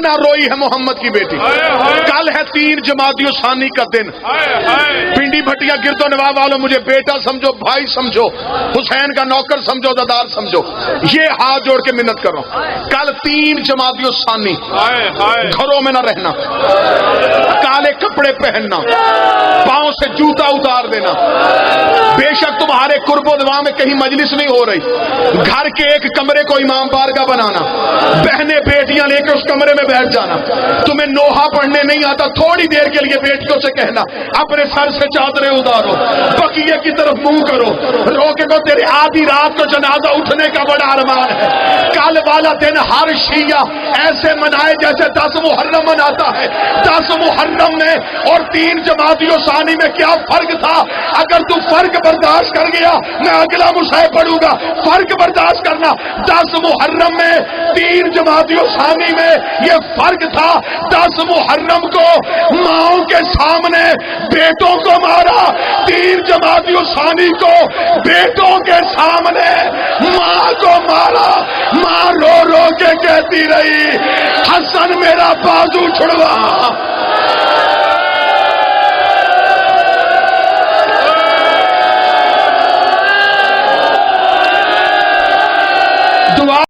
نہ روئی ہے محمد کی بیٹی. کل ہے 3 جمادی الثانی کا دن. پنڈی بھٹیا گرد و نواح والوں مجھے بیٹا سمجھو، بھائی سمجھو، حسین کا نوکر سمجھو، دادار سمجھو. یہ ہاتھ جوڑ کے منت کرو. کل 3 جمادی الثانی، گھروں میں نہ رہنا، کالے کپڑے پہننا، پاؤں سے جوتا اتار دینا. بے شک تمہارے قرب و دعا میں کہیں مجلس نہیں ہو رہی، گھر کے ایک کمرے کو امام بارگاہ بنانا، بہنیں بیٹیاں لے کے اس کمرے میں بیٹھ جانا. تمہیں نوحہ پڑھنے نہیں آتا، تھوڑی دیر کے لیے بیٹیوں سے کہنا اپنے سر سے چادریں اتارو، بقیہ کی طرف منہ کرو، رو کے کو تیرے آدھی رات کو جنازہ اٹھنے کا بڑا ارمان ہے. کل والا دن ہر شیعہ ایسے منائے جیسے 10 محرم مناتا ہے. 10 محرم میں اور 3 جمادی الثانی میں کیا فرق تھا؟ اگر تو فرق برداشت کر گیا میں اگلا مصحف پڑھوں گا. فرق برداشت کرنا. 10 محرم میں 3 جمادی الثانی میں یہ فرق تھا. 10 محرم کو ماؤں کے سامنے بیٹوں کو مارا، 3 جمادی الثانی کو بیٹوں کے سامنے ماں کو مارا. ماں رو رو کے کہتی رہی حسن میرا بازو چھڑوا،